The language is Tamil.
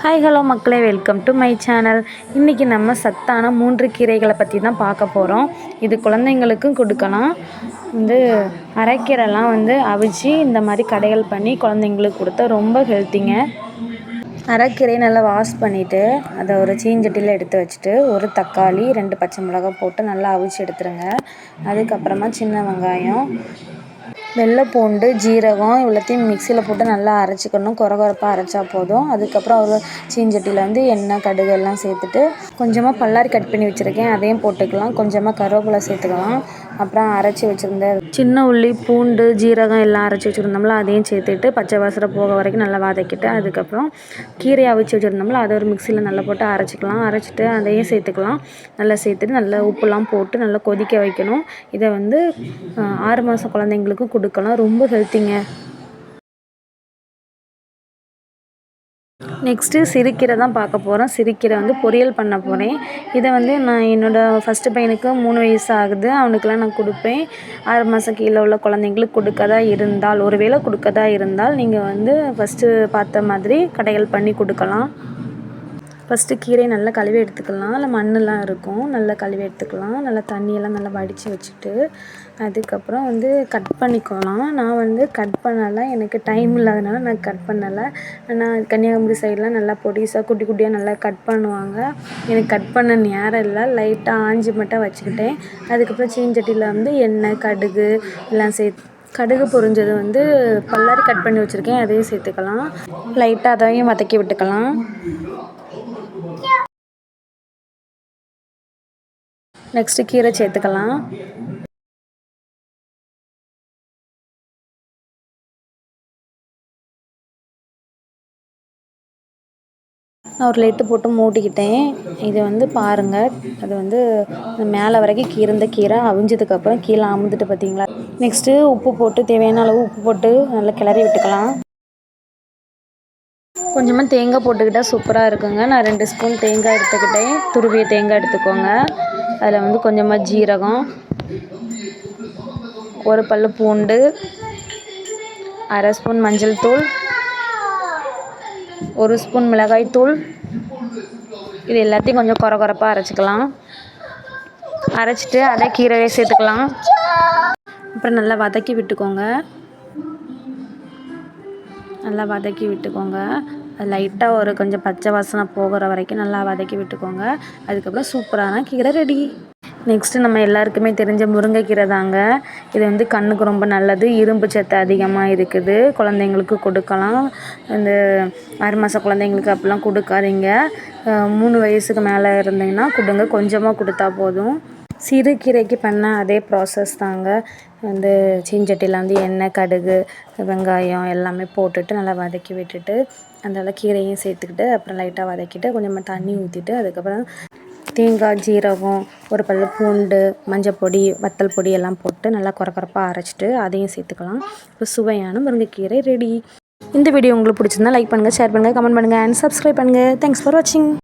ஹாய் ஹலோ மக்களே, வெல்கம் டு மை சேனல். இன்றைக்கி நம்ம சத்தான 3 கீரைகளை பற்றி தான் பார்க்க போகிறோம். இது குழந்தைங்களுக்கும் கொடுக்கலாம். அரைக்கீரைலாம் அவிச்சு இந்த மாதிரி கடைகள் பண்ணி குழந்தைங்களுக்கு கொடுத்தா ரொம்ப ஹெல்த்திங்க. அரைக்கீரையை நல்லா வாஷ் பண்ணிவிட்டு அதை ஒரு சீஞ்சட்டியில் எடுத்து வச்சுட்டு ஒரு தக்காளி 2 பச்சை மிளகாய் போட்டு நல்லா அவிச்சு எடுத்துருங்க. அதுக்கப்புறமா சின்ன வெங்காயம், வெள்ளை பூண்டு, ஜீரகம் இவ்வளோத்தையும் மிக்சியில் போட்டு நல்லா அரைச்சிக்கணும். கொரகொரப்பாக அரைச்சா போதும். அதுக்கப்புறம் ஒரு சீஞ்சட்டியில் எண்ணெய், கடுகு எல்லாம் சேர்த்துட்டு கொஞ்சமாக பல்லாரி கட் பண்ணி வச்சுருக்கேன், அதையும் போட்டுக்கலாம். கொஞ்சமாக கருவேப்பிலை சேர்த்துக்கலாம். அப்புறம் அரைச்சி வச்சுருந்த சின்ன உள்ளி, பூண்டு, ஜீரகம் எல்லாம் அரைச்சி வச்சுருந்தோம்ல அதையும் சேர்த்துட்டு பச்சை வாசனை போக வரைக்கும் நல்லா வதக்கிட்டு, அதுக்கப்புறம் கீரையை அவிச்சு வச்சுருந்தோம்ல அதை ஒரு மிக்சியில் நல்லா போட்டு அரைச்சிக்கலாம். அரைச்சிட்டு அதையும் சேர்த்துக்கலாம். நல்லா சேர்த்துட்டு நல்லா உப்புலாம் போட்டு நல்லா கொதிக்க வைக்கணும். இதை 6 மாதம் குழந்தைங்களுக்கும் கொடுக்கலாம். ரொம்ப ஹெல்த்திங்க. நெக்ஸ்ட்டு சிறுக்கீரை தான் பார்க்க போகிறோம். சிறுக்கீரை பொரியல் பண்ண போகிறேன். இதை நான் என்னோடய ஃபஸ்ட்டு பையனுக்கு 3 வயசு ஆகுது. அவனுக்கெலாம் நான் கொடுப்பேன். 6 மாதம் கீழே உள்ள குழந்தைங்களுக்கு கொடுக்கதா இருந்தால், ஒரு வேளை கொடுக்கதா இருந்தால் நீங்கள் ஃபஸ்ட்டு பார்த்த மாதிரி கடைகள் பண்ணி கொடுக்கலாம். ஃபஸ்ட்டு கீரையை நல்லா கழுவி எடுத்துக்கலாம். அதில் மண்ணெலாம் இருக்கும், நல்லா கழுவி எடுத்துக்கலாம். நல்லா தண்ணியெல்லாம் நல்லா வடித்து வச்சுட்டு அதுக்கப்புறம் கட் பண்ணிக்கலாம். நான் கட் பண்ணலை, எனக்கு டைம் இல்லாதனால நான் கட் பண்ணலை. ஆனால் கன்னியாகுமரி சைடெலாம் நல்லா பொடிசாக குட்டி குட்டியாக நல்லா கட் பண்ணுவாங்க. எனக்கு கட் பண்ண நேரம் இல்லை, லைட்டாக ஆஞ்சி மட்டும் வச்சுக்கிட்டேன். அதுக்கப்புறம் சீஞ்சட்டியில் எண்ணெய், கடுகு எல்லாம் சேர்த்து, கடுகு பொரிஞ்சது பல்லாரி கட் பண்ணி வச்சுருக்கேன், அதையும் சேர்த்துக்கலாம். லைட்டாக அதையும் வதக்கி விட்டுக்கலாம். நெக்ஸ்ட்டு கீரை சேர்த்துக்கலாம். நான் ஒரு லெட்டு போட்டு மூடிக்கிட்டேன். இது பாருங்கள், அது மேலே வரைக்கும் இருந்த கீரை அவிஞ்சதுக்கப்புறம் கீழே அமுந்துட்டு பார்த்தீங்களா. நெக்ஸ்ட்டு உப்பு போட்டு தேவையான அளவு உப்பு போட்டு நல்லா கிளறி விட்டுக்கலாம். கொஞ்சமாக தேங்காய் போட்டுக்கிட்டால் சூப்பராக இருக்குங்க. நான் 2 ஸ்பூன் தேங்காய் எடுத்துக்கிட்டேன். துருவிய தேங்காய் எடுத்துக்கோங்க. அதில் கொஞ்சமாக ஜீரகம், ஒரு பல்லு பூண்டு, 1/2 ஸ்பூன் மஞ்சள் தூள், 1 ஸ்பூன் மிளகாய் தூள். இது எல்லாத்தையும் கொஞ்சம் கொரகொரப்பாக அரைச்சிக்கலாம். அரைச்சிட்டு அதை கீரையை சேர்த்துக்கலாம். அப்புறம் நல்லா வதக்கி விட்டுக்கோங்க. அது லைட்டாக ஒரு கொஞ்சம் பச்சை வாசனை போகிற வரைக்கும் நல்லா வதக்கி விட்டுக்கோங்க. அதுக்கப்புறம் சூப்பரான கீரை ரெடி. நெக்ஸ்ட்டு நம்ம எல்லாருக்குமே தெரிஞ்ச முருங்கைக்கீரை தாங்க. இது கண்ணுக்கு ரொம்ப நல்லது, இரும்பு சத்து அதிகமாக இருக்குது. குழந்தைங்களுக்கு கொடுக்கலாம். 6 மாத குழந்தைங்களுக்கு அப்படிலாம் கொடுக்காதீங்க. 3 வயசுக்கு மேலே இருந்தீங்கன்னா கொடுங்க, கொஞ்சமாக கொடுத்தா போதும். சிறுகீரைக்கு பண்ண அதே ப்ராசஸ் தாங்க. சீஞ்சட்டியில் எண்ணெய், கடுகு, வெங்காயம் எல்லாமே போட்டுட்டு நல்லா வதக்கி விட்டுட்டு அந்த கீரையும் சேர்த்துக்கிட்டு அப்புறம் லைட்டாக வதக்கிட்டு கொஞ்சமாக தண்ணி ஊற்றிட்டு அதுக்கப்புறம் தேங்காய், ஜீரகம், ஒரு பல்லு பூண்டு, மஞ்சள் பொடி, வத்தல் பொடி எல்லாம் போட்டு நல்லா கொரகொரப்பாக அரைச்சிட்டு அதையும் சேர்த்துக்கலாம். இப்போ சுவையான முருங்கைக்கீரை ரெடி. இந்த வீடியோ உங்களுக்கு பிடிச்சிருந்தா லைக் பண்ணுங்கள், ஷேர் பண்ணுங்கள், கமெண்ட் பண்ணுங்கள் அண்ட் சப்ஸ்கிரைப் பண்ணுங்கள். தேங்க்ஸ் ஃபார் வாட்சிங்.